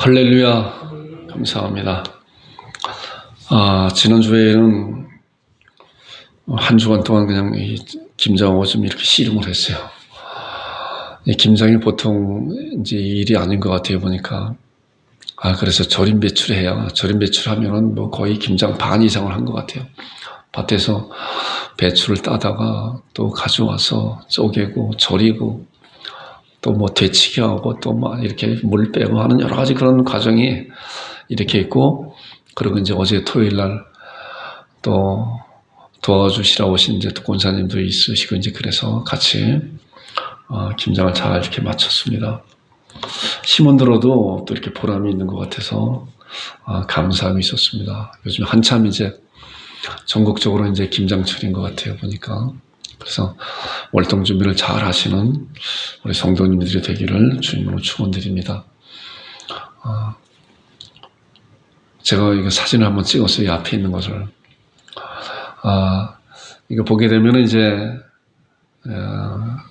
할렐루야, 감사합니다. 지난주에는 한 주간 동안 그냥 이 김장하고 좀 이렇게 씨름을 했어요. 이 김장이 보통 이제 일이 아닌 것 같아요, 보니까. 그래서 절임 배출해야, 절임 배출하면은 뭐 거의 김장 반 이상을 한 것 같아요. 밭에서 배추를 따다가 또 가져와서 쪼개고, 절이고, 또 뭐 데치기 하고 또 막 이렇게 물 빼고 하는 여러 가지 그런 과정이 이렇게 있고, 그리고 이제 어제 토요일 날 또 도와주시러 오신 이제 또 권사님도 있으시고 이제 그래서 같이 김장을 잘 이렇게 마쳤습니다. 심은 들어도 또 이렇게 보람이 있는 것 같아서 감사함이 있었습니다. 요즘 한참 이제 전국적으로 이제 김장철인 것 같아요, 보니까. 그래서 월동 준비를 잘 하시는 우리 성도님들이 되기를 주님으로 축원드립니다. 제가 이거 사진을 한번 찍었어요. 이 앞에 있는 것을. 이거 보게 되면 이제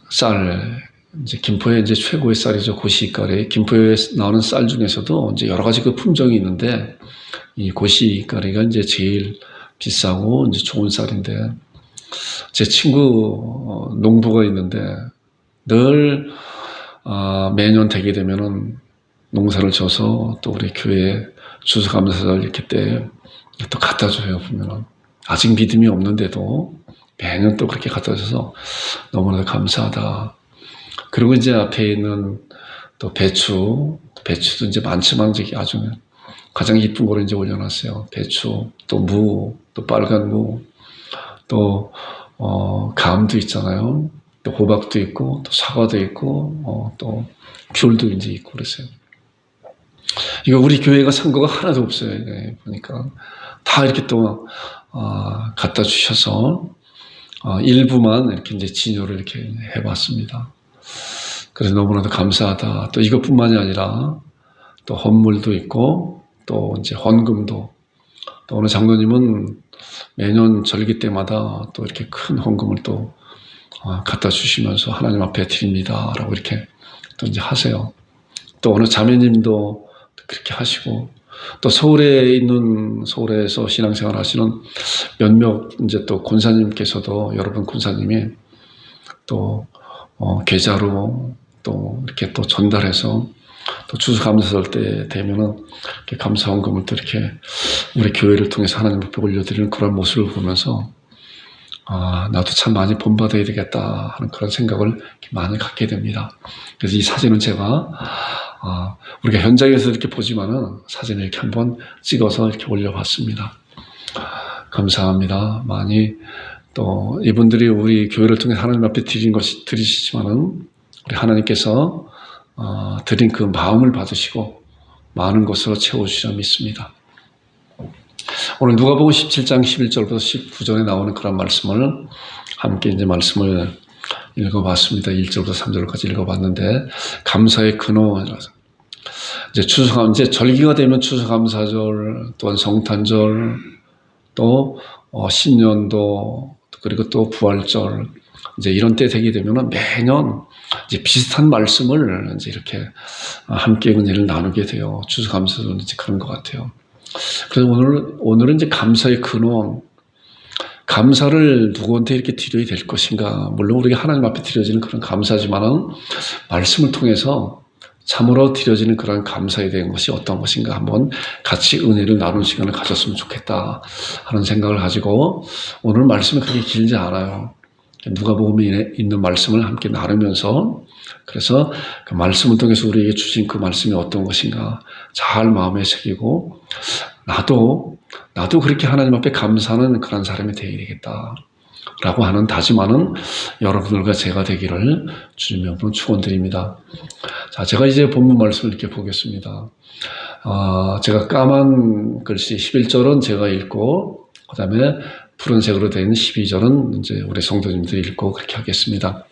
쌀, 이제 김포의 이제 최고의 쌀이죠. 고시가리. 김포에 나오는 쌀 중에서도 이제 여러 가지 그 품종이 있는데 이 고시가리가 이제 제일 비싸고 이제 좋은 쌀인데, 제 친구 농부가 있는데 늘 매년 되게 되면은 농사를 져서 또 우리 교회 추수감사절 이렇게 때 또 갖다 줘요. 보면은 아직 믿음이 없는데도 매년 또 그렇게 갖다 줘서 너무나 감사하다. 그리고 이제 앞에 있는 또 배추도 이제 많지만 아주 가장 이쁜 거를 이제 올려놨어요. 배추, 또 무, 또 빨간 무, 또 감도 있잖아요. 또 호박도 있고, 또 사과도 있고, 또 귤도 이제 있고 그랬어요. 이거 우리 교회가 산 거가 하나도 없어요. 보니까 다 이렇게 또 갖다 주셔서 일부만 이렇게 이제 진열을 이렇게 해봤습니다. 그래서 너무나도 감사하다. 또 이것뿐만이 아니라 또 헌물도 있고, 또 이제 헌금도. 또 오늘 장로님은 매년 절기 때마다 또 이렇게 큰 헌금을 또 갖다 주시면서 하나님 앞에 드립니다 라고 이렇게 또 이제 하세요. 또 어느 자매님도 그렇게 하시고, 또 서울에서 신앙생활 하시는 몇몇 이제 또 권사님께서도, 여러분 권사님이 또 계좌로 또 이렇게 또 전달해서 또 추수감사절 때 되면은 이렇게 감사헌금을 또 이렇게 우리 교회를 통해서 하나님 앞에 올려드리는 그런 모습을 보면서 나도 참 많이 본받아야 되겠다 하는 그런 생각을 많이 갖게 됩니다. 그래서 이 사진은 제가 우리가 현장에서 이렇게 보지만은 사진을 이렇게 한번 찍어서 이렇게 올려봤습니다. 감사합니다. 많이 또 이분들이 우리 교회를 통해 하나님 앞에 드리시지만은 우리 하나님께서 드린 그 마음을 받으시고 많은 것으로 채워주시려 믿습니다. 오늘 누가복음 17장 11절부터 19절에 나오는 그런 말씀을 함께 이제 말씀을 읽어봤습니다. 1절부터 3절까지 읽어봤는데, 감사의 근원이라서 이제 절기가 되면 추수감사절, 또한 성탄절, 또 신년도, 그리고 또 부활절, 이제 이런 때 되게 되면은 매년 이제 비슷한 말씀을 이제 이렇게 함께 은혜를 나누게 돼요. 추수감사절은 이제 그런 것 같아요. 그래서 오늘은 이제 감사의 근원, 감사를 누구한테 이렇게 드려야 될 것인가. 물론 우리가 하나님 앞에 드려지는 그런 감사지만은 말씀을 통해서 참으로 드려지는 그런 감사에 대한 것이 어떤 것인가 한번 같이 은혜를 나누는 시간을 가졌으면 좋겠다 하는 생각을 가지고, 오늘 말씀이 그렇게 길지 않아요. 누가복음에 있는 말씀을 함께 나누면서, 그래서 그 말씀을 통해서 우리에게 주신 그 말씀이 어떤 것인가 잘 마음에 새기고, 나도 그렇게 하나님 앞에 감사하는 그런 사람이 되어야 되겠다 라고 하는 다짐하는 여러분들과 제가 되기를 주님의 이름으로 축원드립니다. 자, 제가 이제 본문 말씀을 이렇게 보겠습니다. 제가 까만 글씨 11절은 제가 읽고, 그 다음에 푸른색으로 된 12절은 이제 우리 성도님들이 읽고 그렇게 하겠습니다.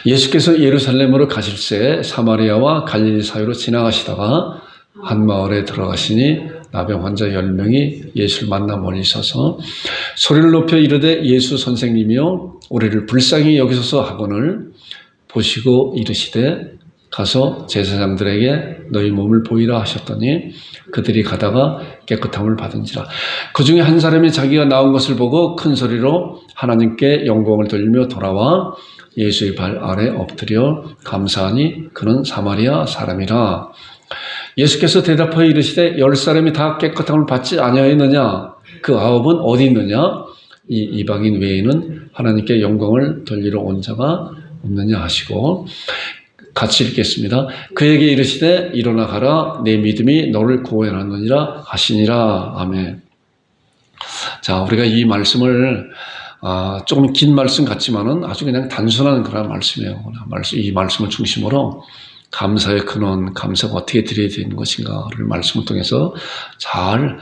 예수께서 예루살렘으로 가실새 사마리아와 갈릴리 사이로 지나가시다가 한 마을에 들어가시니 나병 환자 10명이 예수를 만나 멀리 서서 소리를 높여 이르되, 예수 선생님이여 우리를 불쌍히 여기소서 하거늘 보시고 이르시되, 가서 제사장들에게 너희 몸을 보이라 하셨더니 그들이 가다가 깨끗함을 받은지라. 그 중에 한 사람이 자기가 나온 것을 보고 큰 소리로 하나님께 영광을 돌리며 돌아와 예수의 발 아래 엎드려 감사하니 그는 사마리아 사람이라. 예수께서 대답하여 이르시되 10사람이 다 깨끗함을 받지 아니하였느냐? 그 9은 어디 있느냐? 이 이방인 외에는 하나님께 영광을 돌리러 온 자가 없느냐 하시고, 같이 읽겠습니다. 그에게 이르시되 일어나 가라, 내 믿음이 너를 구원하느니라 하시니라. 아멘. 자, 우리가 이 말씀을 조금 긴 말씀 같지만은 아주 그냥 단순한 그런 말씀이에요. 이 말씀을 중심으로 감사의 근원, 감사가 어떻게 드려야 되는 것인가를 말씀을 통해서 잘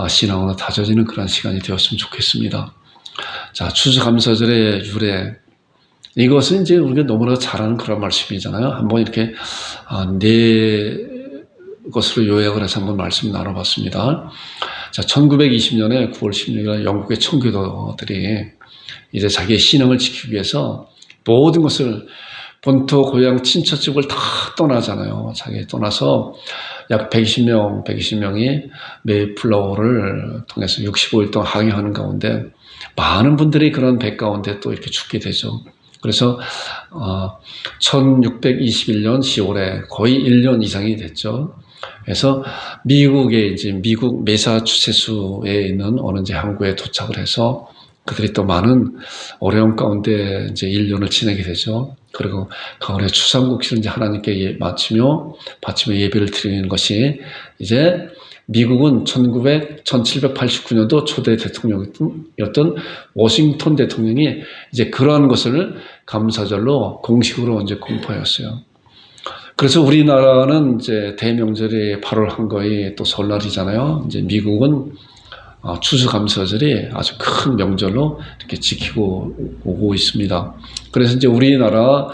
신앙으로 다져지는 그런 시간이 되었으면 좋겠습니다. 자, 추수감사절의 유래. 이것은 이제 우리가 너무나 잘 아는 그런 말씀이잖아요. 한번 이렇게 네 것으로 요약을 해서 한번 말씀 나눠봤습니다. 자, 1920년에 9월 16일 영국의 청교도들이 이제 자기의 신앙을 지키기 위해서 모든 것을 본토, 고향, 친척집을 다 떠나잖아요. 자기 떠나서 약 120명이 메이플라워를 통해서 65일 동안 항해하는 가운데 많은 분들이 그런 배 가운데 또 이렇게 죽게 되죠. 그래서 1621년 10월에 거의 1년 이상이 됐죠. 그래서 미국 매사추세츠에 있는 어느 이제 항구에 도착을 해서 그들이 또 많은 어려움 가운데 이제 1년을 지내게 되죠. 그리고 가을에 추상국시를 이제 하나님께 바치며 예배를 드리는 것이 이제 미국은 1789년도 초대 대통령이었던 워싱턴 대통령이 이제 그러한 것을 감사절로 공식으로 이제 공포했어요. 그래서 우리나라는 이제 대명절이 8월 한거이 또 설날이잖아요. 이제 미국은 추수감사절이 아주 큰 명절로 이렇게 지키고 오고 있습니다. 그래서 이제 우리나라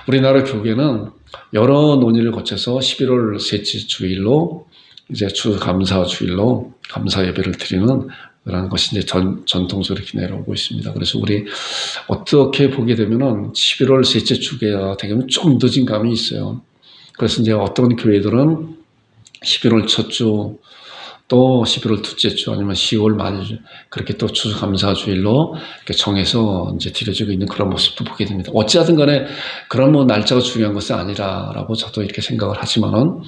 교계는 여러 논의를 거쳐서 11월 셋째 주일로 이제 추수감사 주일로 감사 예배를 드리는 그런 것이 이제 전통적으로 이렇게 내려오고 있습니다. 그래서 우리 어떻게 보게 되면은 11월 셋째 주가 되면 좀 늦은 감이 있어요. 그래서 이제 어떤 교회들은 11월 첫 주, 또 11월 둘째 주, 아니면 10월 말일, 그렇게 또 추수감사주일로 이렇게 정해서 이제 드려지고 있는 그런 모습도 보게 됩니다. 어찌하든 간에 그런 날짜가 중요한 것은 아니라라고 저도 이렇게 생각을 하지만은,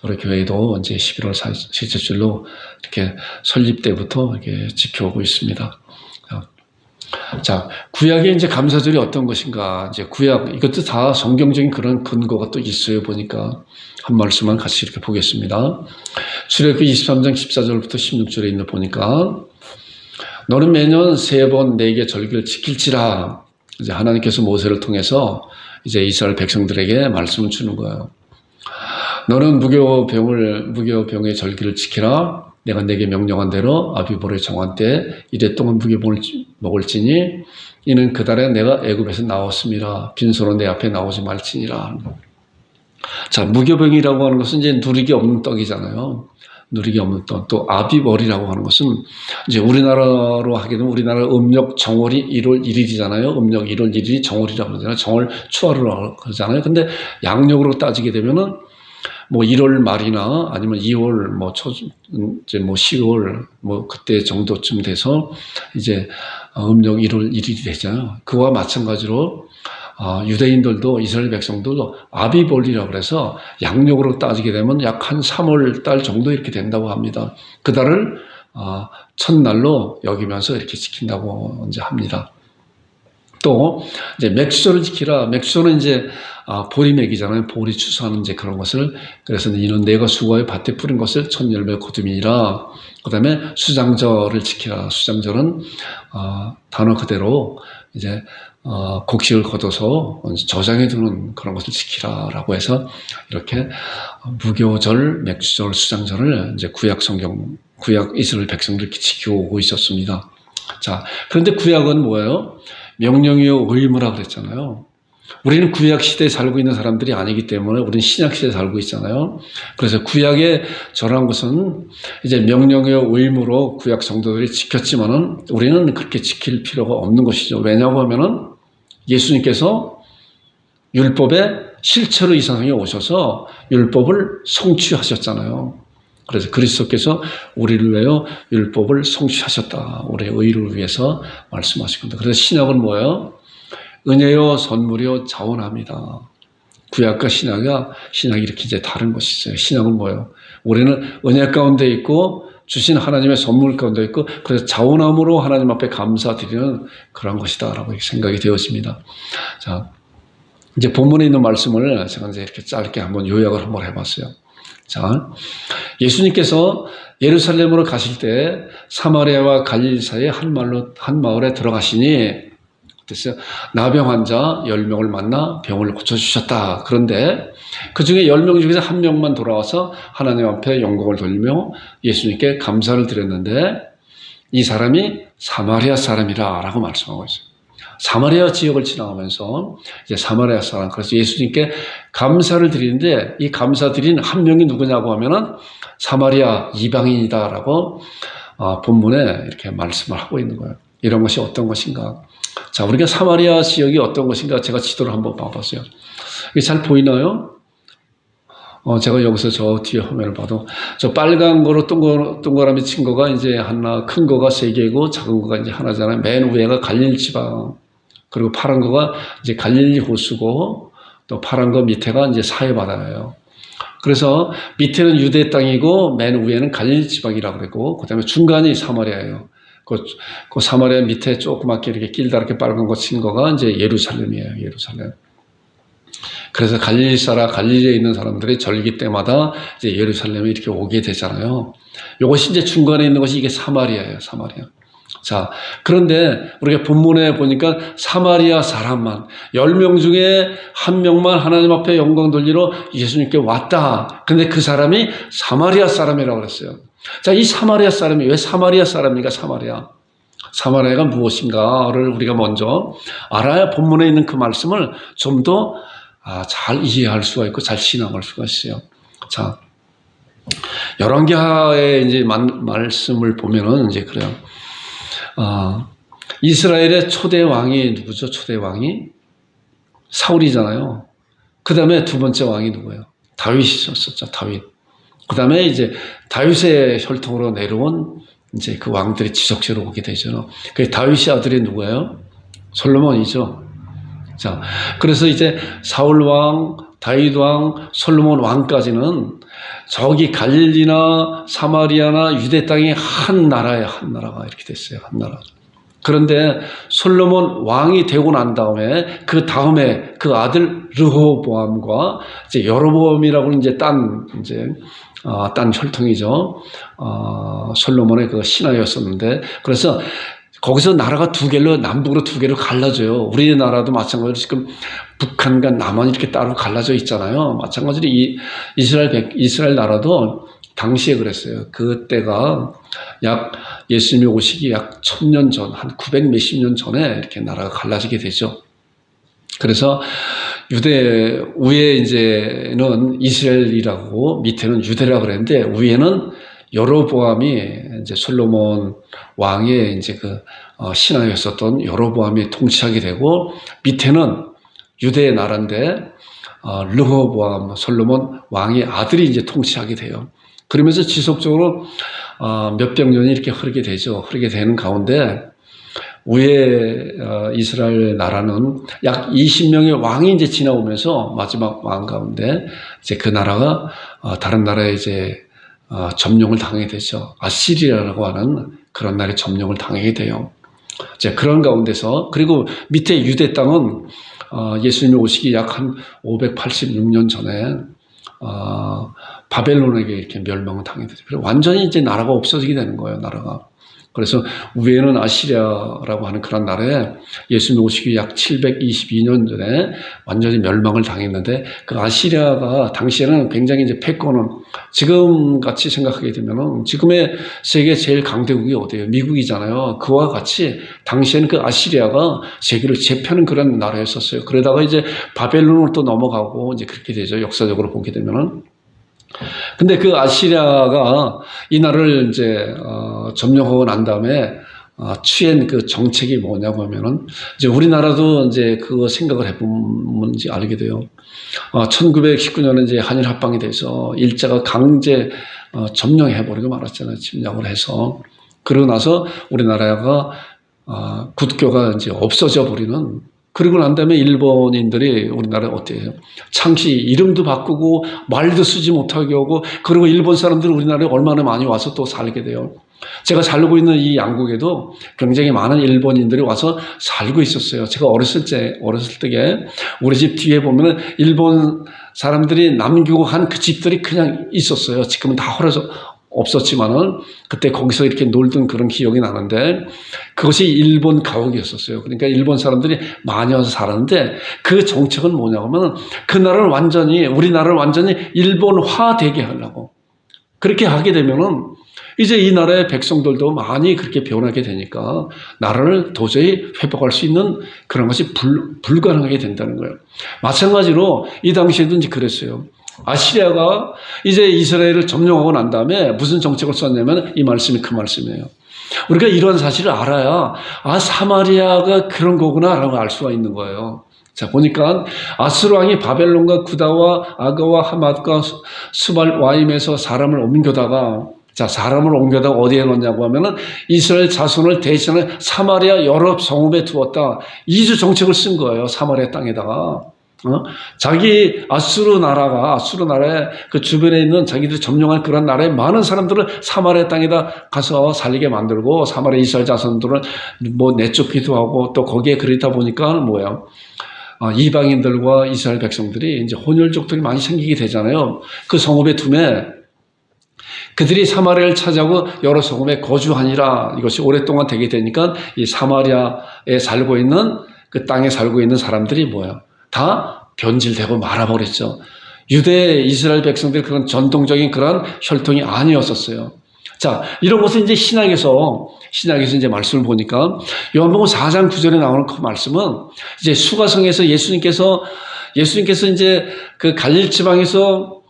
우리 교회도 이제 11월 셋째 주일로 이렇게 설립 때부터 이렇게 지켜오고 있습니다. 자, 구약의 이제 감사절이 어떤 것인가. 이제 구약, 이것도 다 성경적인 그런 근거가 또 있어요. 보니까 한 말씀만 같이 이렇게 보겠습니다. 출애굽기 23장 14절부터 16절에 있는 보니까, 너는 매년 3번 내게 절기를 지킬지라. 이제 하나님께서 모세를 통해서 이제 이스라엘 백성들에게 말씀을 주는 거예요. 너는 무교병의 절기를 지키라. 내가 내게 명령한 대로 아비보르의 정한 때 이랫동안 무교병을 먹을지니 이는 그 달에 내가 애굽에서 나왔음이라. 빈손으로 내 앞에 나오지 말지니라. 자, 무교병이라고 하는 것은 이제 누리기 없는 떡이잖아요. 누리기 없는 떡. 또 아비벌이라고 하는 것은 이제 우리나라로 하게 되면 우리나라 음력 정월이 1월 1일이잖아요. 음력 1월 1일이 정월이라고 그러잖아요. 정월 추월을 그러잖아요. 근데 양력으로 따지게 되면은 뭐 1월 말이나 아니면 2월 이제 10월 그때 정도쯤 돼서 이제 음력 1월 1일이 되잖아요. 그와 마찬가지로 유대인들도 이스라엘 백성들도 아비볼이라고 그래서 양력으로 따지게 되면 약 한 3월 달 정도 이렇게 된다고 합니다. 그 달을 첫날로 여기면서 이렇게 지킨다고 이제 합니다. 또 이제 맥주절을 지키라. 맥주절은 이제 보리맥이잖아요. 보리 추수하는 이제 그런 것을. 그래서 이는 내가 수고하여 밭에 뿌린 것을 첫 열매 거두미니라. 그다음에 수장절을 지키라. 수장절은 단어 그대로 이제 곡식을 거둬서 저장해 두는 그런 것을 지키라라고 해서 이렇게 무교절, 맥주절, 수장절을 이제 구약 이스라엘 백성들이 이렇게 지켜오고 있었습니다. 자, 그런데 구약은 뭐예요? 명령이요 의무라 그랬잖아요. 우리는 구약 시대에 살고 있는 사람들이 아니기 때문에 우리는 신약 시대에 살고 있잖아요. 그래서 구약에 절한 것은 이제 명령이요 의무로 구약 성도들이 지켰지만은 우리는 그렇게 지킬 필요가 없는 것이죠. 왜냐고 하면은 예수님께서 율법에 실제로 이 세상에 오셔서 율법을 성취하셨잖아요. 그래서 그리스도께서 우리를 위하여 율법을 성취하셨다. 우리의 의를 위해서 말씀하신 겁니다. 그래서 신약은 뭐예요? 은혜요 선물이요 자원합니다. 구약과 신약이 이렇게 이제 다른 것이죠. 신약은 뭐예요? 우리는 은혜 가운데 있고 주신 하나님의 선물 가운데 있고 그래서 자원함으로 하나님 앞에 감사드리는 그런 것이다라고 생각이 되었습니다. 자, 이제 본문에 있는 말씀을 제가 이제 이렇게 짧게 한번 요약을 한번 해봤어요. 자, 예수님께서 예루살렘으로 가실 때 사마리아와 갈릴리 사이에 한 마을에 들어가시니 그래서 나병 환자 10명을 만나 병을 고쳐주셨다. 그런데 그 중에 10명 중에서 한 명만 돌아와서 하나님 앞에 영광을 돌리며 예수님께 감사를 드렸는데 이 사람이 사마리아 사람이라 라고 말씀하고 있어요. 사마리아 지역을 지나가면서 이제 사마리아 사람, 그래서 예수님께 감사를 드리는데 이 감사 드린 한 명이 누구냐고 하면은 사마리아 이방인이다라고 본문에 이렇게 말씀을 하고 있는 거예요. 이런 것이 어떤 것인가? 자, 우리가 사마리아 지역이 어떤 것인가 제가 지도를 한번 봐봤어요. 이게 잘 보이나요? 제가 여기서 저 뒤에 화면을 봐도 저 빨간 거로 동그라미 친 거가 이제 하나, 큰 거가 3개고 작은 거가 이제 하나잖아요. 맨 위에가 갈릴리 지방. 그리고 파란 거가 이제 갈릴리 호수고 또 파란 거 밑에가 이제 사해 바다예요. 그래서 밑에는 유대 땅이고 맨 위에는 갈릴리 지방이라고 그랬고 그다음에 중간이 사마리아예요. 그 사마리아 밑에 조그맣게 이렇게 길다랗게 빨간 거 친 거가 이제 예루살렘이에요. 예루살렘. 그래서 갈릴리에 있는 사람들이 절기 때마다 이제 예루살렘에 이렇게 오게 되잖아요. 이것이 이제 중간에 있는 것이 이게 사마리아예요. 사마리아. 자, 그런데 우리가 본문에 보니까 사마리아 사람만 10명 중에 한 명만 하나님 앞에 영광 돌리러 예수님께 왔다. 근데 그 사람이 사마리아 사람이라고 그랬어요. 자, 이 사마리아 사람이 왜 사마리아 사람입니까? 사마리아가 무엇인가를 우리가 먼저 알아야 본문에 있는 그 말씀을 좀 더 잘 이해할 수가 있고 잘 신앙할 수가 있어요. 자, 열왕기하의 이제 말씀을 보면은 이제 그래요. 이스라엘의 초대 왕이 누구죠? 초대 왕이 사울이잖아요. 그 다음에 두 번째 왕이 누구예요? 다윗이었었죠. 다윗. 그 다음에 이제 다윗의 혈통으로 내려온 이제 그 왕들이 지속적으로 오게 되죠. 그 다윗의 아들이 누구예요? 솔로몬이죠. 자, 그래서 이제 사울 왕, 다윗 왕, 솔로몬 왕까지는 저기 갈릴리나 사마리아나 유대 땅이 한 나라예요. 한 나라가 이렇게 됐어요. 한 나라. 그런데 솔로몬 왕이 되고 난 다음에 그 다음에 그 아들 르호보암과 이제 여로보암이라고는 이제 딴 혈통이죠. 솔로몬의 그 신하였었는데 그래서 거기서 나라가 두 개로 남북으로 두 개로 갈라져요. 우리나라도 마찬가지로 지금 북한과 남한 이렇게 따로 갈라져 있잖아요. 마찬가지로 이 이스라엘 나라도 당시에 그랬어요. 그때가 약 예수님이 오시기 약 1000년 전, 한 900 몇십 년 전에 이렇게 나라가 갈라지게 되죠. 그래서 유대 위에 이제는 이스라엘이라고 밑에는 유대라고 그랬는데 위에는 여로보암이 이제 솔로몬 왕의 이제 신하였었던 여로보암이 통치하게 되고 밑에는 유대의 나라인데 르호보암 솔로몬 왕의 아들이 이제 통치하게 돼요. 그러면서 지속적으로 몇백 년이 이렇게 흐르게 되죠. 흐르게 되는 가운데 위에 이스라엘 나라는 약 20명의 왕이 이제 지나오면서 마지막 왕 가운데 이제 그 나라가 다른 나라에 이제 점령을 당하게 되죠. 아시리아라고 하는 그런 나라에 점령을 당하게 돼요. 이제 그런 가운데서 그리고 밑에 유대 땅은 예수님이 오시기 약 한 586년 전에 바벨론에게 이렇게 멸망을 당하게 되죠. 그리고 완전히 이제 나라가 없어지게 되는 거예요. 나라가. 그래서 위에는 아시리아라고 하는 그런 나라에 예수님 오시기 약 722년 전에 완전히 멸망을 당했는데 그 아시리아가 당시에는 굉장히 이제 패권은 지금 같이 생각하게 되면은 지금의 세계 제일 강대국이 어디예요? 미국이잖아요. 그와 같이 당시에는 그 아시리아가 세계를 제패하는 그런 나라였었어요. 그러다가 이제 바벨론으로 또 넘어가고 이제 그렇게 되죠. 역사적으로 보게 되면은. 근데 그 아시리아가 이 나라를 이제 점령하고 난 다음에 취한 그 정책이 뭐냐고 하면은, 이제 우리나라도 이제 그거 생각을 해보면 이제 알게 돼요. 1919년에 이제 한일 합방이 돼서 일제가 강제 점령해버리고 말았잖아요. 침략을 해서. 그러고 나서 우리나라가 국교가 이제 없어져 버리는, 그러고 난 다음에 일본인들이 우리나라에 어때요? 창시 이름도 바꾸고 말도 쓰지 못하게 하고, 그리고 일본 사람들은 우리나라에 얼마나 많이 와서 또 살게 돼요. 제가 살고 있는 이 양국에도 굉장히 많은 일본인들이 와서 살고 있었어요. 제가 어렸을 때에 우리 집 뒤에 보면은 일본 사람들이 남기고 한 그 집들이 그냥 있었어요. 지금은 다 헐어서 없었지만은 그때 거기서 이렇게 놀던 그런 기억이 나는데, 그것이 일본 가옥이었었어요. 그러니까 일본 사람들이 많이 와서 살았는데, 그 정책은 뭐냐고 하면 그 나라를 완전히, 우리나라를 완전히 일본화되게 하려고. 그렇게 하게 되면은 이제 이 나라의 백성들도 많이 그렇게 변하게 되니까 나라를 도저히 회복할 수 있는 그런 것이 불가능하게 된다는 거예요. 마찬가지로 이 당시에도 이제 그랬어요. 아시리아가 이제 이스라엘을 점령하고 난 다음에 무슨 정책을 썼냐면 이 말씀이 그 말씀이에요. 우리가 이런 사실을 알아야 사마리아가 그런 거구나라고 알 수가 있는 거예요. 자, 보니까 아수르 왕이 바벨론과 구다와 아가와 하맛과 수발 와임에서 사람을 옮겨다가, 자, 사람을 옮겨다가 어디에 넣냐고 하면은 이스라엘 자손을 대신해 사마리아 여러 성읍에 두었다. 이주 정책을 쓴 거예요. 사마리아 땅에다가. 자기 아수르 나라의 그 주변에 있는 자기들이 점령한 그런 나라의 많은 사람들을 사마리아 땅에다 가서 살리게 만들고, 사마리아 이스라엘 자손들을 뭐 내쫓기도 하고, 또 거기에 그러다 보니까 뭐예요? 이방인들과 이스라엘 백성들이 이제 혼혈족들이 많이 생기게 되잖아요. 그 성읍에 둠에 그들이 사마리아를 차지하고 여러 성읍에 거주하니라. 이것이 오랫동안 되게 되니까 이 사마리아에 살고 있는, 그 땅에 살고 있는 사람들이 뭐예요? 다 변질되고 말아버렸죠. 유대 이스라엘 백성들 그런 전통적인 그런 혈통이 아니었었어요. 자, 이런 것은 이제 신약에서 이제 말씀을 보니까 요한복음 4장 9절에 나오는 그 말씀은 이제 수가성에서 예수님께서 이제 그 갈릴 지방에서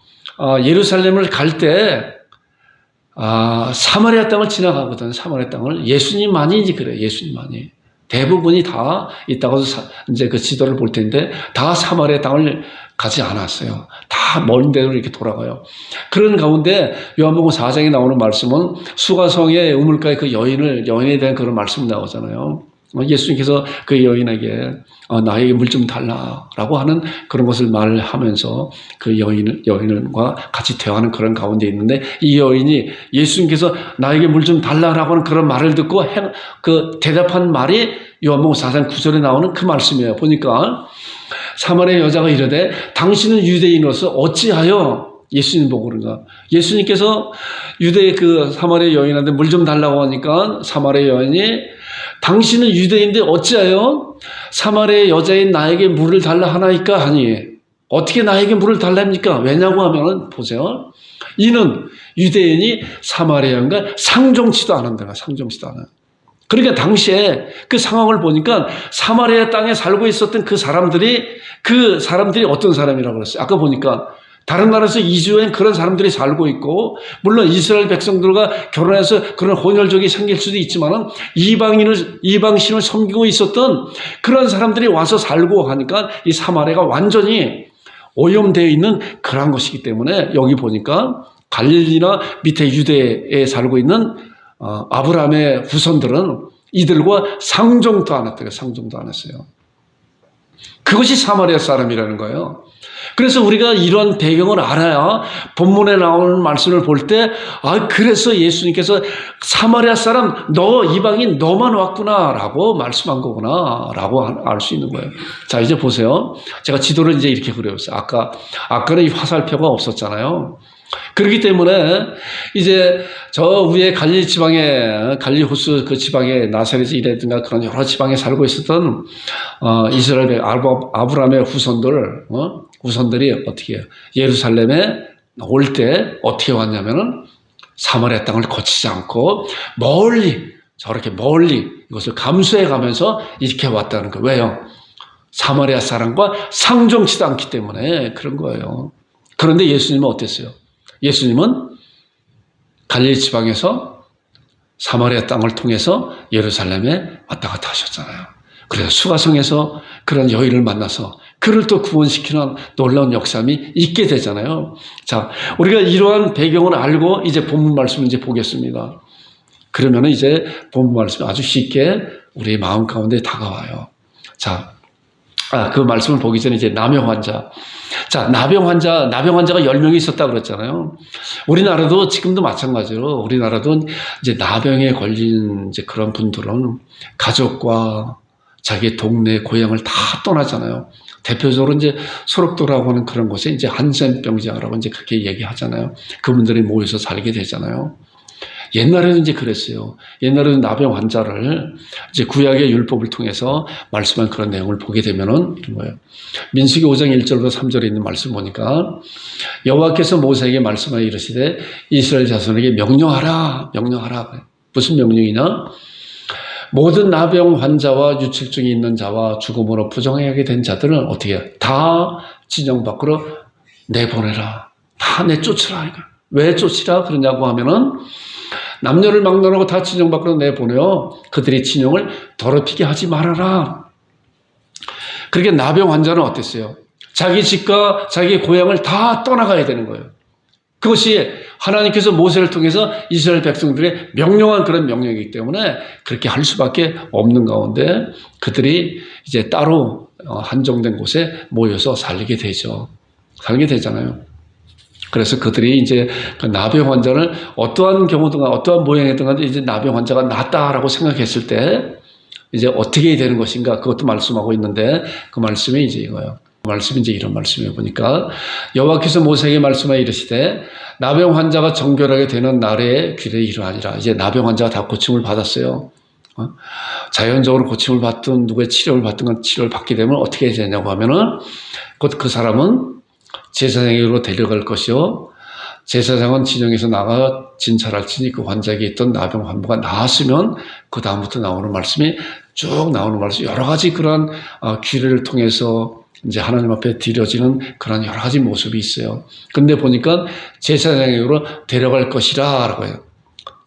예루살렘을 갈 때 사마리아 땅을 지나가거든. 사마리아 땅을 예수님만이 이제 그래요. 예수님만이. 대부분이 다 이따가 이제 그 지도를 볼 텐데 다 사마리아 땅을 가지 않았어요. 다 먼 데로 이렇게 돌아가요. 그런 가운데 요한복음 4장에 나오는 말씀은 수가성의 우물가의 그 여인에 대한 그런 말씀이 나오잖아요. 예수님께서 그 여인에게 나에게 물 좀 달라라고 하는 그런 것을 말하면서 그 여인과 같이 대화하는 그런 가운데 있는데, 이 여인이 예수님께서 나에게 물 좀 달라라고 하는 그런 말을 듣고 그 대답한 말이 요한복음 4장 9절에 나오는 그 말씀이에요. 보니까 사마리아 여자가 이르되 당신은 유대인으로서 어찌하여, 예수님 보고 그런가. 예수님께서 유대의 그 사마리아 여인한테 물 좀 달라고 하니까 사마리아 여인이 당신은 유대인인데 어찌하여 사마리아 여자인 나에게 물을 달라 하나이까 하니, 어떻게 나에게 물을 달랍니까? 왜냐고 하면 보세요. 이는 유대인이 사마리아인과 상종치도 않은다. 상종치도 않아요. 그러니까 당시에 그 상황을 보니까 사마리아 땅에 살고 있었던 그 사람들이 어떤 사람이라고 그랬어요. 아까 보니까 다른 나라에서 이주한 그런 사람들이 살고 있고, 물론 이스라엘 백성들과 결혼해서 그런 혼혈족이 생길 수도 있지만은 이방신을 섬기고 있었던 그런 사람들이 와서 살고 하니까 이 사마리아가 완전히 오염되어 있는 그런 것이기 때문에, 여기 보니까 갈릴리나 밑에 유대에 살고 있는 아브라함의 후손들은 이들과 상종도 안 했대요. 상종도 안 했어요. 그것이 사마리아 사람이라는 거예요. 그래서 우리가 이런 배경을 알아야 본문에 나오는 말씀을 볼 때, 그래서 예수님께서 사마리아 사람, 너 이방인 너만 왔구나 라고 말씀한 거구나 라고 알 수 있는 거예요. 자, 이제 보세요. 제가 지도를 이제 이렇게 그려봤어요. 아까는 이 화살표가 없었잖아요. 그렇기 때문에 이제 저 위에 갈릴 지방에, 갈릴 호수 그 지방에 나사렛이라든가 그런 여러 지방에 살고 있었던 이스라엘의 아브라함의 후손들이 어떻게 해요? 예루살렘에 올 때 어떻게 왔냐면은 사마리아 땅을 거치지 않고 저렇게 멀리 이것을 감수해 가면서 이렇게 왔다는 거예요. 왜요? 사마리아 사람과 상종치도 않기 때문에 그런 거예요. 그런데 예수님은 어땠어요? 예수님은 갈릴리 지방에서 사마리아 땅을 통해서 예루살렘에 왔다 갔다 하셨잖아요. 그래서 수가성에서 그런 여인을 만나서 그를 또 구원시키는 놀라운 역사함이 있게 되잖아요. 자, 우리가 이러한 배경을 알고 이제 본문 말씀을 이제 보겠습니다. 그러면 이제 본문 말씀이 아주 쉽게 우리 마음 가운데 다가와요. 자, 그 말씀을 보기 전에 이제 나병 환자. 자, 나병 환자가 10명이 있었다 그랬잖아요. 우리나라도 지금도 마찬가지로 우리나라도 이제 나병에 걸린 이제 그런 분들은 가족과 자기 동네 고향을 다 떠나잖아요. 대표적으로 이제 소록도라고 하는 그런 곳에 이제 한센병자라고 이제 그렇게 얘기하잖아요. 그분들이 모여서 살게 되잖아요. 옛날에는 이제 그랬어요. 옛날에는 나병 환자를 이제 구약의 율법을 통해서 말씀한 그런 내용을 보게 되면은 이런 거예요. 민수기 5장 1절부터 3절에 있는 말씀 보니까 여호와께서 모세에게 말씀하여 이르시되 이스라엘 자손에게 명령하라. 무슨 명령이냐? 모든 나병 환자와 유책증이 있는 자와 죽음으로 부정하게 된 자들은 어떻게 해요? 다 진영 밖으로 내보내라. 다 내쫓으라. 이거. 왜 쫓으라 그러냐고 하면은 남녀를 막론하고 다 진영 밖으로 내보내어 그들의 진영을 더럽히게 하지 말아라. 그렇게 나병 환자는 어땠어요? 자기 집과 자기 고향을 다 떠나가야 되는 거예요. 그것이 하나님께서 모세를 통해서 이스라엘 백성들의 명령한 그런 명령이기 때문에 그렇게 할 수밖에 없는 가운데 그들이 이제 따로 한정된 곳에 모여서 살게 되죠. 살게 되잖아요. 그래서 그들이 이제 그 나병 환자를 어떠한 경우든 어떠한 모양이든 간에 이제 나병 환자가 낫다라고 생각했을 때 이제 어떻게 되는 것인가 그것도 말씀하고 있는데 그 말씀이 이제 이거예요. 말씀이 이제 이런 말씀이에요. 보니까 여호와께서 모세에게 말씀하여 이르시되 나병 환자가 정결하게 되는 날에 귀래 이러하니라. 이제 나병 환자가 다 고침을 받았어요. 자연적으로 고침을 받든 누구의 치료를 받든 치료를 받게 되면 어떻게 되냐고 하면은 곧 그 사람은 제사장으로 데려갈 것이요. 제사장은 진영에서 나가 진찰할지니 그 환자에게 있던 나병 환부가 나았으면 그 다음부터 나오는 말씀이 쭉 나오는 말씀 여러 가지 그런 귀례를 통해서 이제 하나님 앞에 드려지는 그런 여러 가지 모습이 있어요. 근데 보니까 제사장으로 데려갈 것이라라고 해요.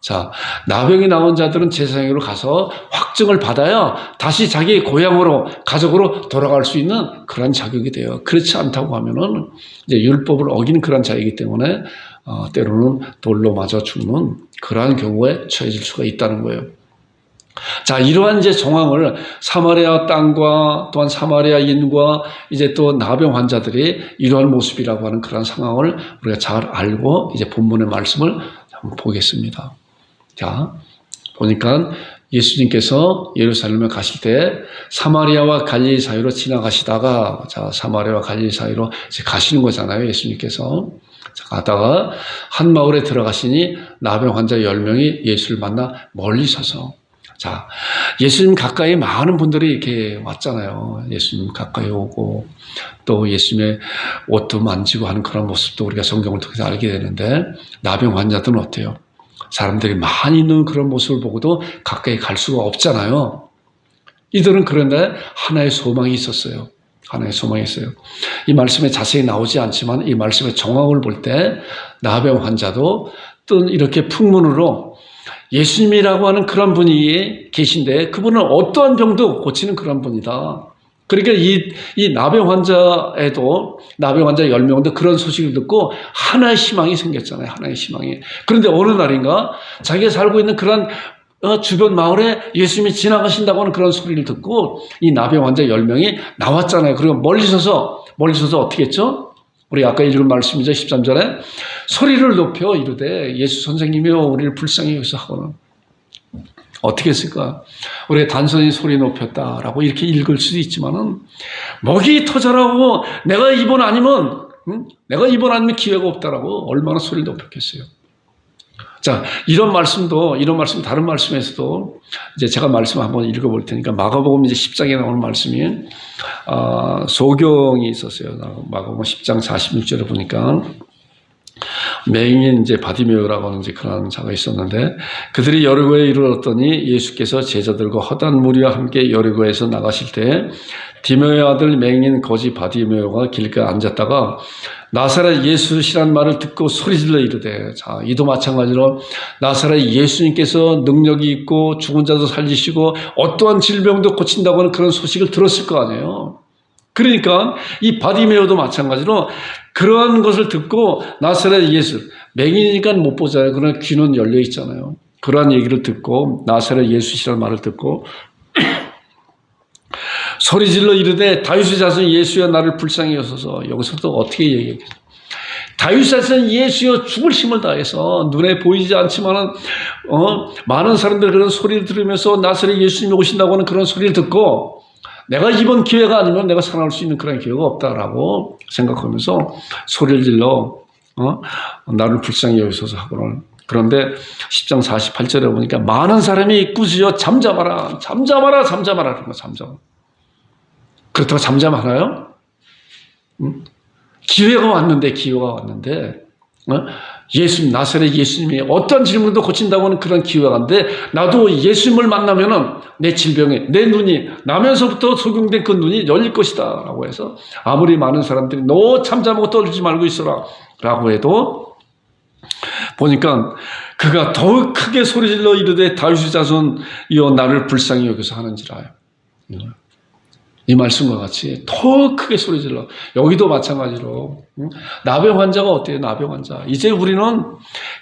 자, 나병이 나온 자들은 제사장으로 가서 확증을 받아야 다시 자기 고향으로 가족으로 돌아갈 수 있는 그런 자격이 돼요. 그렇지 않다고 하면은 이제 율법을 어기는 그런 자이기 때문에 때로는 돌로 맞아 죽는 그러한 경우에 처해질 수가 있다는 거예요. 자, 이러한 이제 정황을 사마리아 땅과 또한 사마리아인과 이제 또 나병 환자들이 이러한 모습이라고 하는 그런 상황을 우리가 잘 알고 이제 본문의 말씀을 한번 보겠습니다. 자, 보니까 예수님께서 예루살렘에 가실 때 사마리아와 갈릴리 사이로 지나가시다가 자, 사마리아와 갈릴리 사이로 이제 가시는 거잖아요. 예수님께서. 자, 가다가 한 마을에 들어가시니 나병 환자 10명이 예수를 만나 멀리 서서 자, 예수님 가까이 많은 분들이 이렇게 왔잖아요. 예수님 가까이 오고 또 예수님의 옷도 만지고 하는 그런 모습도 우리가 성경을 통해서 알게 되는데 나병 환자들은 어때요? 사람들이 많이 있는 그런 모습을 보고도 가까이 갈 수가 없잖아요. 이들은 그런데 하나의 소망이 있었어요. 하나의 소망이 있어요. 이 말씀에 자세히 나오지 않지만 이 말씀의 정황을 볼 때 나병 환자도 또 이렇게 풍문으로 예수님이라고 하는 그런 분이 계신데 그분은 어떠한 병도 고치는 그런 분이다. 그러니까 이 나병 환자에도 나병 환자 10명도 그런 소식을 듣고 하나의 희망이 생겼잖아요. 하나의 희망이. 그런데 어느 날인가 자기가 살고 있는 그런 주변 마을에 예수님이 지나가신다고 하는 그런 소리를 듣고 이 나병 환자 10명이 나왔잖아요. 그리고 멀리 서서 어떻게 했죠? 우리 아까 읽은 말씀이죠. 13절에 소리를 높여 이르되 예수 선생님이여 우리를 불쌍히 여기서 하고는 어떻게 했을까? 우리가 단순히 소리 높였다라고 이렇게 읽을 수도 있지만은 목이 터져라고 내가 이번 아니면 기회가 없다라고 얼마나 소리를 높였겠어요. 자, 이런 말씀 다른 말씀에서도 이제 제가 말씀 한번 읽어볼 테니까 마가복음 이제 10장에 나오는 말씀이 소경이 있었어요. 마가복음 10장 46절에 보니까 맹인 이제 바디메오라고 하는 이제 그런 자가 있었는데 그들이 여리고에 이르렀더니 예수께서 제자들과 허다한 무리와 함께 여리고에서 나가실 때 디메오의 아들 맹인 거지 바디메오가 길가에 앉았다가 나사렛 예수시란 말을 듣고 소리질러 이르되, 자, 이도 마찬가지로 나사렛 예수님께서 능력이 있고 죽은 자도 살리시고 어떠한 질병도 고친다고 하는 그런 소식을 들었을 거 아니에요. 그러니까 이 바디메오도 마찬가지로 그러한 것을 듣고 나사렛 예수, 맹인이니까 못 보잖아요. 그러나 귀는 열려 있잖아요. 그러한 얘기를 듣고 나사렛 예수시란 말을 듣고 소리질러 이르되 다윗의 자손 예수여 나를 불쌍히 여소서. 여기서도 어떻게 얘기했겠어요? 다윗의 자손 예수여 죽을 힘을 다해서 눈에 보이지 않지만은 많은 사람들 그런 소리를 들으면서 나사렛 예수님이 오신다고 하는 그런 소리를 듣고 내가 이번 기회가 아니면 내가 살아날 수 있는 그런 기회가 없다라고 생각하면서 소리를 질러 나를 불쌍히 여기소서 하고는. 그런데 10장 48절에 보니까 많은 사람이 꾸짖어 잠잠하라 잠잠하라 잠잠하라 그런 거. 잠잠. 그렇다고 잠잠하나요? 기회가 왔는데 예수님, 나사렛 예수님이 어떤 질문도 고친다고 하는 그런 기회가 왔는데 나도 예수님을 만나면은 내 질병에 내 눈이 나면서부터 소경된 그 눈이 열릴 것이다 라고 해서 아무리 많은 사람들이 너 잠잠하고 떨지 말고 있어라 라고 해도 보니까 그가 더욱 크게 소리질러 이르되 다윗의 자손이여 나를 불쌍히 여기서 하는지라요. 이 말씀과 같이 더 크게 소리질러. 여기도 마찬가지로 나병 환자가 어때요? 나병 환자. 이제 우리는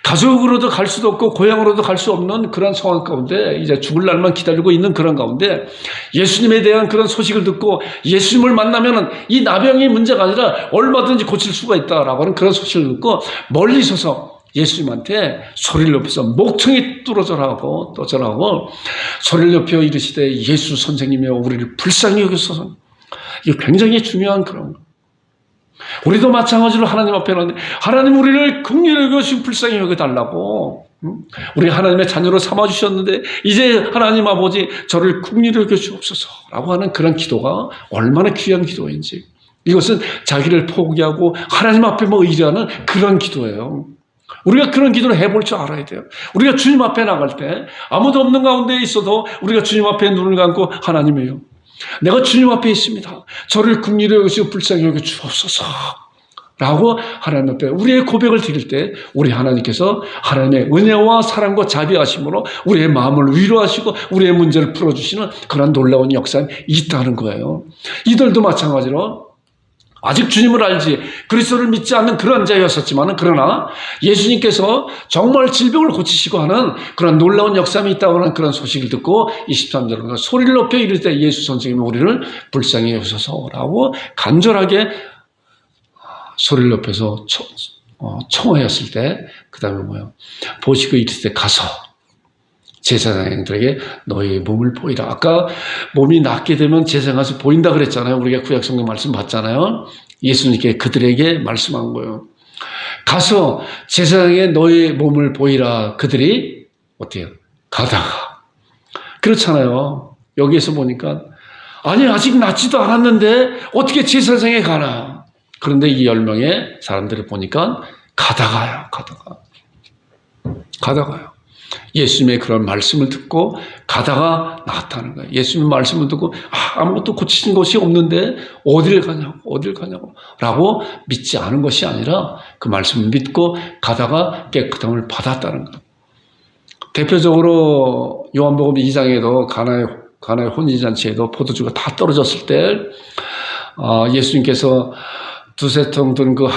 가족으로도 갈 수도 없고 고향으로도 갈 수 없는 그런 상황 가운데 이제 죽을 날만 기다리고 있는 그런 가운데 예수님에 대한 그런 소식을 듣고 예수님을 만나면은 이 나병이 문제가 아니라 얼마든지 고칠 수가 있다라고 하는 그런 소식을 듣고 멀리 서서 예수님한테 소리를 높여서 목청이 뚫어져라고 떠져라고 소리를 높여 이르시되 예수 선생님이여 우리를 불쌍히 여기소서. 이거 굉장히 중요한 그런 거. 우리도 마찬가지로 하나님 앞에 하는데 하나님 우리를 긍휼히 여기시고 불쌍히 여겨달라고. 우리 하나님의 자녀로 삼아주셨는데 이제 하나님 아버지 저를 긍휼히 여겨주옵소서라고 하는 그런 기도가 얼마나 귀한 기도인지. 이것은 자기를 포기하고 하나님 앞에 의지하는 그런 기도예요. 우리가 그런 기도를 해볼 줄 알아야 돼요. 우리가 주님 앞에 나갈 때 아무도 없는 가운데 있어도 우리가 주님 앞에 눈을 감고 하나님이요 내가 주님 앞에 있습니다. 저를 긍휼히 여기시고 불쌍히 여겨 주옵소서 라고 하나님 앞에 우리의 고백을 드릴 때 우리 하나님께서 하나님의 은혜와 사랑과 자비하심으로 우리의 마음을 위로하시고 우리의 문제를 풀어주시는 그런 놀라운 역사가 있다는 거예요. 이들도 마찬가지로 아직 주님을 알지 그리스도를 믿지 않는 그런 자였었지만 그러나 예수님께서 정말 질병을 고치시고 하는 그런 놀라운 역사가 있다고 하는 그런 소식을 듣고 23절에 소리를 높여 이르되 예수 선생님이 우리를 불쌍히 여기소서라고 간절하게 소리를 높여서 청하였을 때 그 다음에 뭐예요? 보시고 이르되 가서 제사장들에게 너희의 몸을 보이라. 아까 몸이 낫게 되면 제사장 가서 보인다 그랬잖아요. 우리가 구약성경 말씀 봤잖아요. 예수님께 그들에게 말씀한 거예요. 가서 제사장에 너희의 몸을 보이라. 그들이 어때요? 가다가. 그렇잖아요. 여기에서 보니까 아니 아직 낫지도 않았는데 어떻게 제사장에 가나. 그런데 이 10명의 사람들을 보니까 가다가요. 가다가요. 예수님의 그런 말씀을 듣고 가다가 나왔다는 거예요. 예수님의 말씀을 듣고 아무것도 고치신 것이 없는데 어딜 가냐고 라고 믿지 않은 것이 아니라 그 말씀을 믿고 가다가 깨끗함을 받았다는 거예요. 대표적으로 요한복음 2장에도 가나의 혼인잔치에도 포도주가 다 떨어졌을 때 예수님께서 두세 통 든 그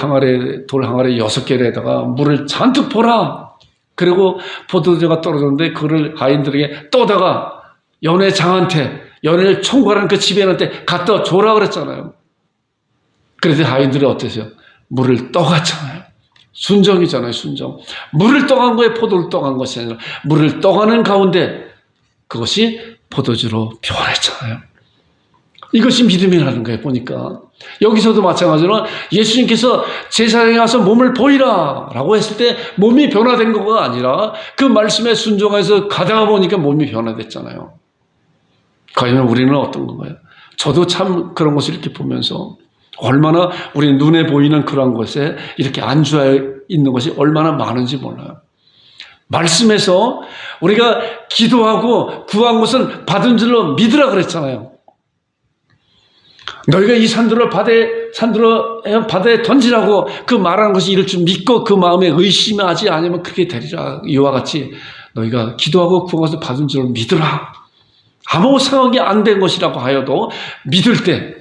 돌 항아리 6개에다가 물을 잔뜩 부어라. 그리고 포도주가 떨어졌는데 그를 하인들에게 떠다가 연회장한테 연회를 총괄하는 그 지배인한테 갖다 줘라 그랬잖아요. 그래서 하인들이 어땠어요? 물을 떠갔잖아요. 순정이잖아요. 순정. 물을 떠간 거에 포도를 떠간 것이 아니라 물을 떠가는 가운데 그것이 포도주로 변했잖아요. 이것이 믿음이라는 거예요. 보니까 여기서도 마찬가지로 예수님께서 제사장에 가서 몸을 보이라 라고 했을 때 몸이 변화된 거가 아니라 그 말씀에 순종해서 가다가 보니까 몸이 변화됐잖아요. 과연 우리는 어떤 건가요? 저도 참 그런 것을 이렇게 보면서 얼마나 우리 눈에 보이는 그런 곳에 이렇게 안주하여 있는 것이 얼마나 많은지 몰라요. 말씀에서 우리가 기도하고 구한 것은 받은 줄로 믿으라 그랬잖아요. 너희가 이 산들을 바다에 던지라고 그 말하는 것이 이럴 줄 믿고 그 마음에 의심하지 않으면 그렇게 되리라. 이와 같이 너희가 기도하고 구한 것을 받은 줄로 믿으라. 아무 상황이 안 된 것이라고 하여도 믿을 때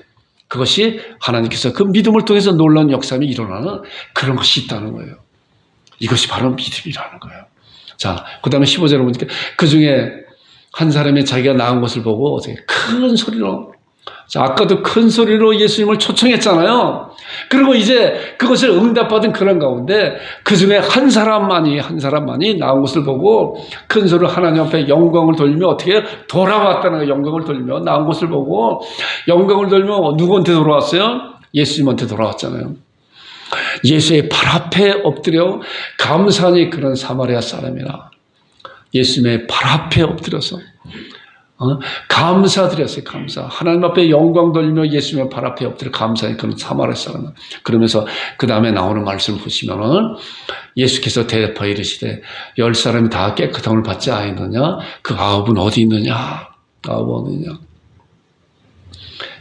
그것이 하나님께서 그 믿음을 통해서 놀라운 역사가 일어나는 그런 것이 있다는 거예요. 이것이 바로 믿음이라는 거예요. 자, 그 다음에 15절에 보니까 그 중에 한 사람이 자기가 낳은 것을 보고 큰 소리로, 자, 아까도 큰 소리로 예수님을 초청했잖아요. 그리고 이제 그것을 응답받은 그런 가운데 그 중에 한 사람만이 낳은 것을 보고 큰 소리로 하나님 앞에 영광을 돌리며 어떻게 돌아왔다는 거예요. 영광을 돌리며 낳은 것을 보고 영광을 돌리며 누구한테 돌아왔어요? 예수님한테 돌아왔잖아요. 예수의 발 앞에 엎드려 감사하니 그런 사마리아 사람이라. 예수님의 발 앞에 엎드려서 감사드렸어요. 하나님 앞에 영광 돌리며 예수님의 발 앞에 엎드려 감사하니 그런 사마리아 사람. 그러면서 그 다음에 나오는 말씀을 보시면은 예수께서 대답하여 이르시되 10사람이 다 깨끗함을 받지 아니느냐? 그 9은 어디 있느냐? 9은 어디 있느냐?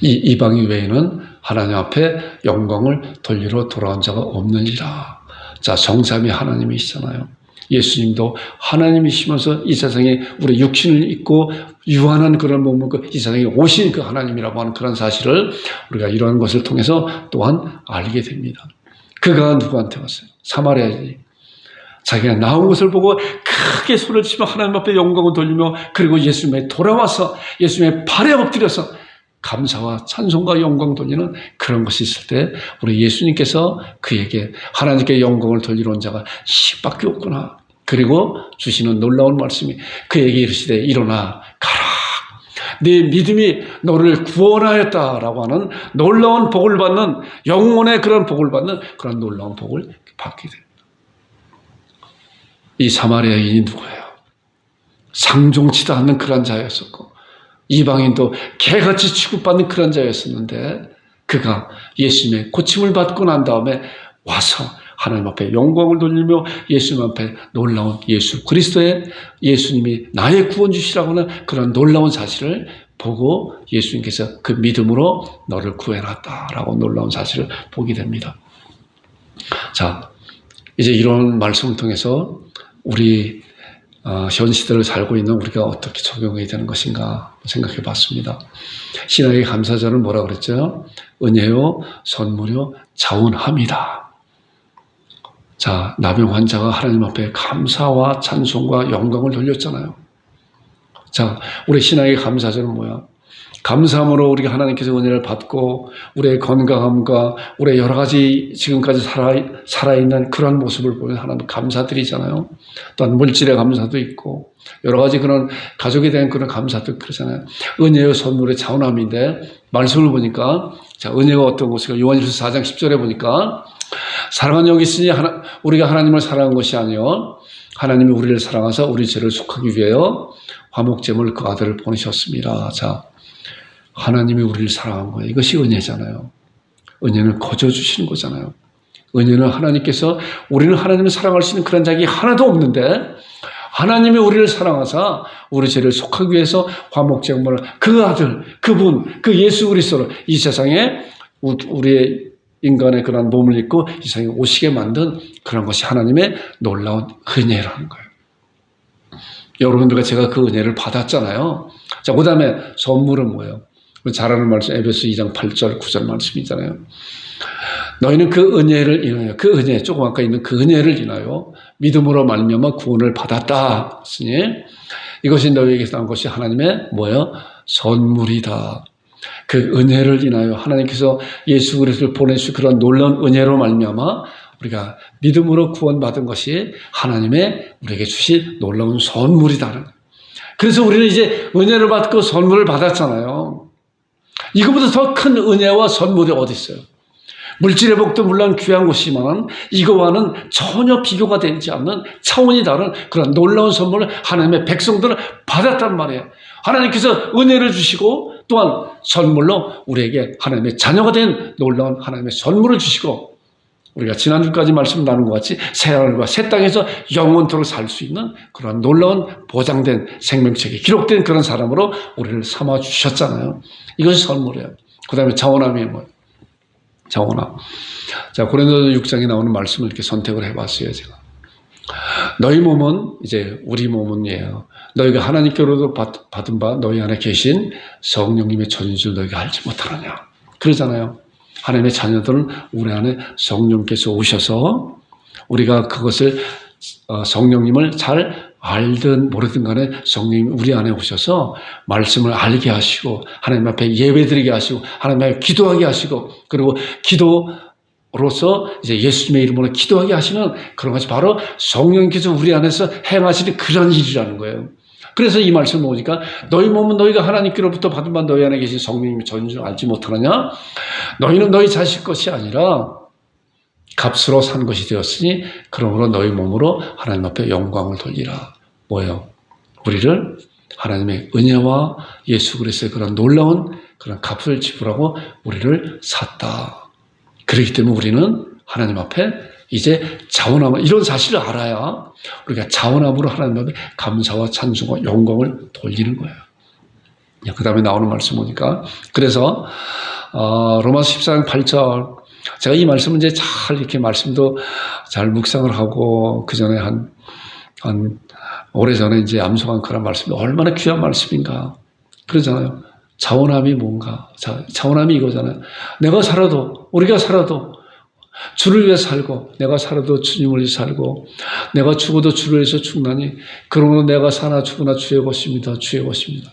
이 이방인 외에는 하나님 앞에 영광을 돌리러 돌아온 자가 없느니라. 자, 정삼위 하나님이시잖아요. 예수님도 하나님이시면서 이 세상에 우리 육신을 입고 유한한 그런 몸을 이 세상에 오신 그 하나님이라고 하는 그런 사실을 우리가 이러한 것을 통해서 또한 알게 됩니다. 그가 누구한테 왔어요? 사마리아인이. 자기가 나온 것을 보고 크게 소리를 치며 하나님 앞에 영광을 돌리며 그리고 예수님에 돌아와서 예수님의 발에 엎드려서 감사와 찬송과 영광 돌리는 그런 것이 있을 때 우리 예수님께서 그에게 하나님께 영광을 돌리러 온 자가 10밖에 없구나. 그리고 주시는 놀라운 말씀이 그에게 이르시되 일어나 가라. 네 믿음이 너를 구원하였다라고 하는 놀라운 복을 받는 영혼의 그런 복을 받는 그런 놀라운 복을 받게 됩니다. 이 사마리아인이 누구예요? 상종치도 않는 그런 자였었고 이방인도 개같이 취급받는 그런 자였었는데 그가 예수님의 고침을 받고 난 다음에 와서 하나님 앞에 영광을 돌리며 예수님 앞에 놀라운 예수 그리스도의 예수님이 나의 구원주시라고 하는 그런 놀라운 사실을 보고 예수님께서 그 믿음으로 너를 구해놨다라고 놀라운 사실을 보게 됩니다. 자, 이제 이런 말씀을 통해서 우리 현 시대를 살고 있는 우리가 어떻게 적용해야 되는 것인가 생각해 봤습니다. 신앙의 감사절은 뭐라 그랬죠? 은혜요, 선물요, 자원함이다. 자, 나병 환자가 하나님 앞에 감사와 찬송과 영광을 돌렸잖아요. 자, 우리 신앙의 감사절은 뭐야? 감사함으로 우리가 하나님께서 은혜를 받고 우리의 건강함과 우리의 여러 가지 지금까지 살아있는 그런 모습을 보면 하나님 감사드리잖아요. 또한 물질의 감사도 있고 여러 가지 그런 가족에 대한 그런 감사도 그러잖아요. 은혜의 선물의 자원함인데 말씀을 보니까 자, 은혜가 어떤 것일까? 요한일서 4장 10절에 보니까 사랑은 여기 있으니 우리가 하나님을 사랑한 것이 아니요 하나님이 우리를 사랑하사 우리 죄를 속하기 위하여 화목제물 그 아들을 보내셨습니다. 자, 하나님이 우리를 사랑한 거예요. 이것이 은혜잖아요. 은혜는 거저 주시는 거잖아요. 은혜는 하나님께서 우리는 하나님을 사랑할 수 있는 그런 자격이 하나도 없는데 하나님이 우리를 사랑하사 우리 죄를 속하기 위해서 화목제물을 그 아들, 그분, 그 예수 그리스도를 이 세상에 우리의 인간의 그런 몸을 입고 이 세상에 오시게 만든 그런 것이 하나님의 놀라운 은혜라는 거예요. 여러분들과 제가 그 은혜를 받았잖아요. 자, 그 다음에 선물은 뭐예요? 잘 아는 말씀, 에베소 2장 8절, 9절 말씀이잖아요. 너희는 그 은혜를 인하여, 그 은혜, 조금 아까 있는 그 은혜를 인하여 믿음으로 말미암아 구원을 받았다 했으니 이것이 너희에게서 난 것이 하나님의 뭐예요? 선물이다. 그 은혜를 인하여 하나님께서 예수 그리스도를 보내주신 그런 놀라운 은혜로 말미암아 우리가 믿음으로 구원받은 것이 하나님의 우리에게 주신 놀라운 선물이다. 그래서 우리는 이제 은혜를 받고 선물을 받았잖아요. 이거보다 더 큰 은혜와 선물이 어디 있어요? 물질의 복도 물론 귀한 것이지만 이거와는 전혀 비교가 되지 않는 차원이 다른 그런 놀라운 선물을 하나님의 백성들은 받았단 말이에요. 하나님께서 은혜를 주시고 또한 선물로 우리에게 하나님의 자녀가 된 놀라운 하나님의 선물을 주시고 우리가 지난주까지 말씀 나눈 것 같이 새하늘과 새 땅에서 영원토록 살 수 있는 그런 놀라운 보장된 생명책에 기록된 그런 사람으로 우리를 삼아 주셨잖아요. 이것이 선물이에요. 그 다음에 자원함이 뭐예요? 자원함. 자, 고린도서 6장에 나오는 말씀을 이렇게 선택을 해봤어요, 제가. 너희 몸은 이제 우리 몸은이에요. 너희가 하나님께로도 받은 바 너희 안에 계신 성령님의 전인 줄 너희가 알지 못하느냐. 그러잖아요. 하나님의 자녀들은 우리 안에 성령께서 오셔서 우리가 그것을 성령님을 잘 알든 모르든 간에 성령님이 우리 안에 오셔서 말씀을 알게 하시고 하나님 앞에 예배드리게 하시고 하나님 앞에 기도하게 하시고 그리고 기도로서 이제 예수님의 이름으로 기도하게 하시는 그런 것이 바로 성령님께서 우리 안에서 행하시는 그런 일이라는 거예요. 그래서 이 말씀 보니까 너희 몸은 너희가 하나님께로부터 받은 바 너희 안에 계신 성령님이 전인 줄 알지 못하느냐? 너희는 너희 자식 것이 아니라 값으로 산 것이 되었으니 그러므로 너희 몸으로 하나님 앞에 영광을 돌리라. 뭐예요? 우리를 하나님의 은혜와 예수 그리스도의 그런 놀라운 그런 값을 지불하고 우리를 샀다. 그렇기 때문에 우리는 하나님 앞에 이제 자원함을 이런 사실을 알아야 우리가 자원함으로 하나님 앞에 감사와 찬송과 영광을 돌리는 거예요. 그 다음에 나오는 말씀 보니까 그래서 로마서 14장 8절 제가 이 말씀은 이제 잘 이렇게 말씀도 잘 묵상을 하고 그 전에 한 오래전에 이제 암송한 그런 말씀이 얼마나 귀한 말씀인가 그러잖아요. 자원함이 뭔가 자원함이 이거잖아요. 내가 살아도 우리가 살아도 주를 위해 살고 내가 살아도 주님을 위해 살고 내가 죽어도 주를 위해서 죽나니 그러므로 내가 사나 죽으나 주의 것입니다. 주의 것입니다.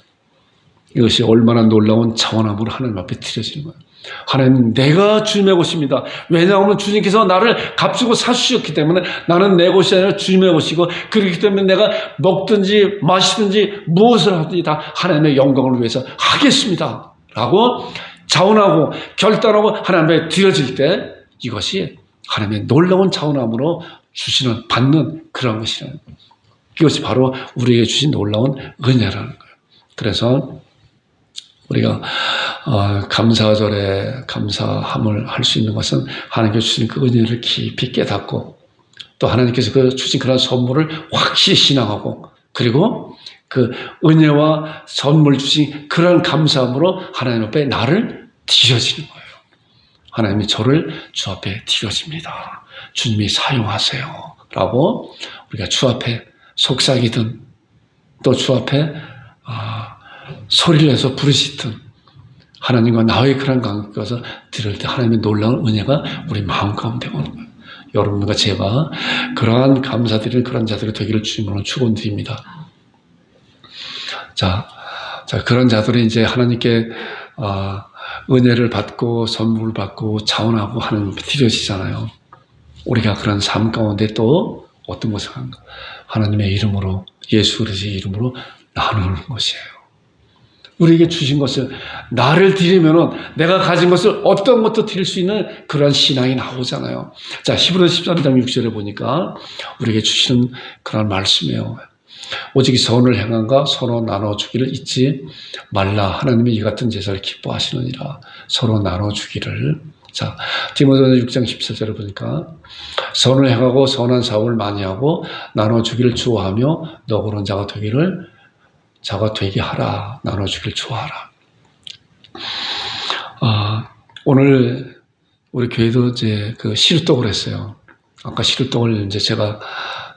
이것이 얼마나 놀라운 자원함으로 하나님 앞에 드려지는 거예요. 하나님 내가 주님의 것입니다. 왜냐하면 주님께서 나를 값주고 사주셨기 때문에 나는 내 것이 아니라 주님의 것이고 그렇기 때문에 내가 먹든지 마시든지 무엇을 하든지 다 하나님의 영광을 위해서 하겠습니다. 라고 자원하고 결단하고 하나님 앞에 드려질 때 이것이 하나님의 놀라운 자원함으로 주시는 받는 그런 것이라는 거예요. 이것이 바로 우리에게 주신 놀라운 은혜라는 거예요. 그래서 우리가 감사절에 감사함을 할 수 있는 것은 하나님께서 주신 그 은혜를 깊이 깨닫고 또 하나님께서 그 주신 그런 선물을 확실히 신앙하고 그리고 그 은혜와 선물 주신 그런 감사함으로 하나님 앞에 나를 드려지는 거예요. 하나님이 저를 주 앞에 드려집니다. 주님이 사용하세요. 라고 우리가 주 앞에 속삭이든 또 주 앞에 소리를 내서 부르시든 하나님과 나의 그런 관계에서 들을 때 하나님의 놀라운 은혜가 우리 마음 가운데 오는 거예요. 여러분과 제가 그러한 감사드리는 그런 자들이 되기를 주님으로 축원드립니다. 자, 그런 자들이 이제 하나님께 은혜를 받고 선물을 받고 자원하고 하나님 앞에 드려지잖아요. 우리가 그런 삶 가운데 또 어떤 것을 하는가? 하나님의 이름으로 예수 그리스도의 이름으로 나누는 것이에요. 우리에게 주신 것을 나를 드리면은 내가 가진 것을 어떤 것도 드릴 수 있는 그런 신앙이 나오잖아요. 자, 히브리서 13장 6절에 보니까 우리에게 주시는 그런 말씀이에요. 오직 선을 행함과 서로 나눠주기를 잊지 말라. 하나님이 이 같은 제사를 기뻐하시느니라. 서로 나눠주기를. 자, 디모데전서 6장 17절을 보니까 선을 행하고 선한 사업을 많이 하고 나눠주기를 좋아하며 너그러운 자가 되게 하라. 나눠주기를 좋아하라. 오늘 우리 교회도 이제 그 시루떡을 했어요. 아까 시루떡을 이제 제가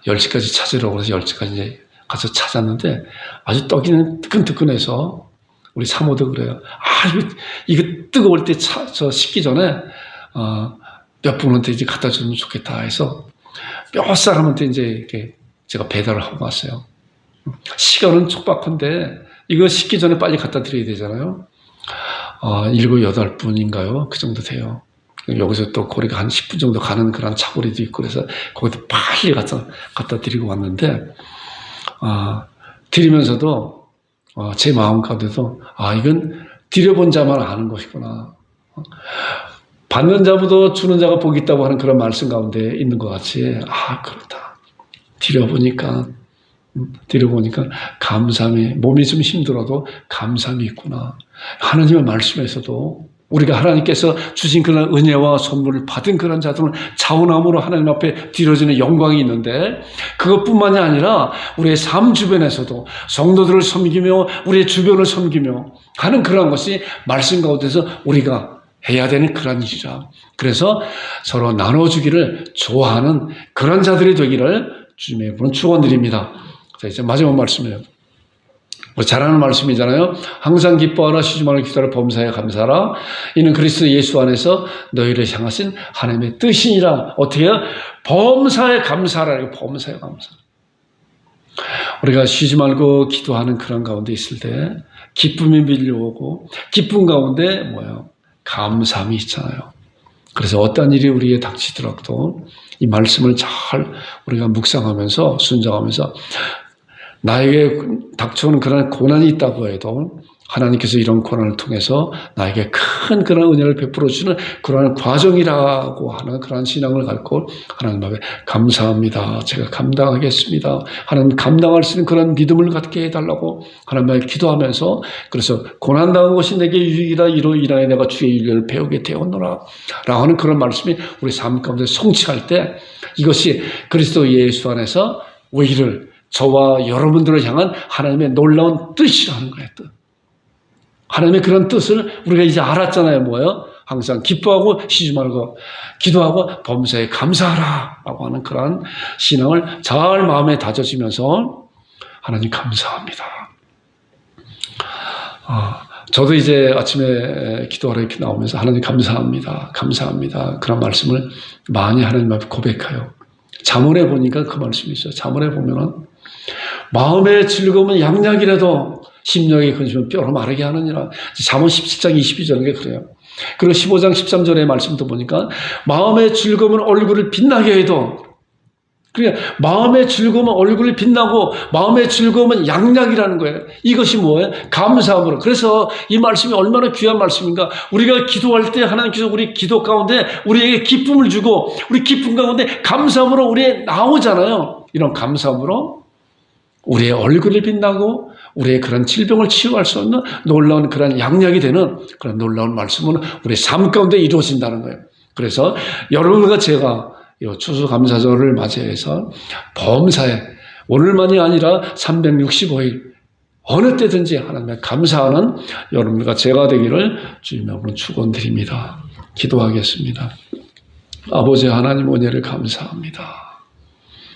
10시까지 찾으려고 해서 10시까지 이제 가서 찾았는데 아주 떡이 뜨끈뜨끈해서 우리 사모도 그래요. 이거 뜨거울 때 저 식기 전에 몇 분한테 이제 갖다 주면 좋겠다 해서 몇 사람한테 이제 이렇게 제가 배달을 하고 왔어요. 시간은 촉박한데 이거 식기 전에 빨리 갖다 드려야 되잖아요. 7, 8분인가요? 그 정도 돼요. 여기서 또 거리가 한 10분 정도 가는 그런 차고리도 있고 그래서 거기도 빨리 갖다 드리고 왔는데 드리면서도 제 마음 가운데도 이건 드려본 자만 아는 것이구나. 받는 자보다 주는 자가 복이 있다고 하는 그런 말씀 가운데 있는 것 같이 그렇다. 드려보니까 드리고 보니까 감사함이, 몸이 좀 힘들어도 감사함이 있구나. 하나님의 말씀에서도 우리가 하나님께서 주신 그런 은혜와 선물을 받은 그런 자들은 자원함으로 하나님 앞에 드려지는 영광이 있는데, 그것뿐만이 아니라 우리의 삶 주변에서도 성도들을 섬기며 우리의 주변을 섬기며 하는 그런 것이 말씀 가운데서 우리가 해야 되는 그런 일이라. 그래서 서로 나눠주기를 좋아하는 그런 자들이 되기를 주님의 이름으로 축원드립니다. 자, 이제 마지막 말씀이에요. 잘 아는 말씀이잖아요. 항상 기뻐하라, 쉬지 말고 기도하라, 범사에 감사하라. 이는 그리스도 예수 안에서 너희를 향하신 하나님의 뜻이니라. 어떻게 해요? 범사에 감사하라. 범사에 감사. 우리가 쉬지 말고 기도하는 그런 가운데 있을 때 기쁨이 밀려오고, 기쁨 가운데 뭐예요? 감사함이 있잖아요. 그래서 어떤 일이 우리에게 닥치더라도 이 말씀을 잘 우리가 묵상하면서 순종하면서, 나에게 닥쳐오는 그런 고난이 있다고 해도 하나님께서 이런 고난을 통해서 나에게 큰 그런 은혜를 베풀어 주는 그런 과정이라고 하는 그런 신앙을 갖고 하나님 앞에 감사합니다. 제가 감당하겠습니다. 하나님 감당할 수 있는 그런 믿음을 갖게 해달라고 하나님 앞에 기도하면서, 그래서 고난당한 것이 내게 유익이다. 이로 인하여 내가 주의 윤례를 배우게 되었노라 라고 하는 그런 말씀이 우리 삶 가운데 성취할 때, 이것이 그리스도 예수 안에서 우리를, 저와 여러분들을 향한 하나님의 놀라운 뜻이라는 거예요. 뜻. 하나님의 그런 뜻을 우리가 이제 알았잖아요. 뭐예요? 항상 기뻐하고 쉬지 말고 기도하고 범사에 감사하라 라고 하는 그런 신앙을 잘 마음에 다져지면서 하나님 감사합니다. 저도 이제 아침에 기도하러 이렇게 나오면서 하나님 감사합니다. 감사합니다. 그런 말씀을 많이 하나님 앞에 고백해요. 잠언에 보니까 그 말씀이 있어요. 잠언에 보면은 마음의 즐거움은 양약이라도 심령의 근심은 뼈로 마르게 하느니라. 잠언 17장 22절에 그래요. 그리고 15장 13절의 말씀도 보니까 마음의 즐거움은 얼굴을 빛나게 해도, 그러니까 마음의 즐거움은 얼굴이 빛나고 마음의 즐거움은 양약이라는 거예요. 이것이 뭐예요? 감사함으로. 그래서 이 말씀이 얼마나 귀한 말씀인가. 우리가 기도할 때 하나님께서 우리 기도 가운데 우리에게 기쁨을 주고, 우리 기쁨 가운데 감사함으로 우리에 나오잖아요. 이런 감사함으로 우리의 얼굴이 빛나고 우리의 그런 질병을 치유할 수 있는 놀라운 그런 양약이 되는 그런 놀라운 말씀은 우리의 삶 가운데 이루어진다는 거예요. 그래서 여러분과 제가 이 추수감사절을 맞이해서 범사에, 오늘만이 아니라 365일 어느 때든지 하나님의 감사하는 여러분과 제가 되기를 주님의 이름으로 축원드립니다. 기도하겠습니다. 아버지 하나님, 은혜를 감사합니다.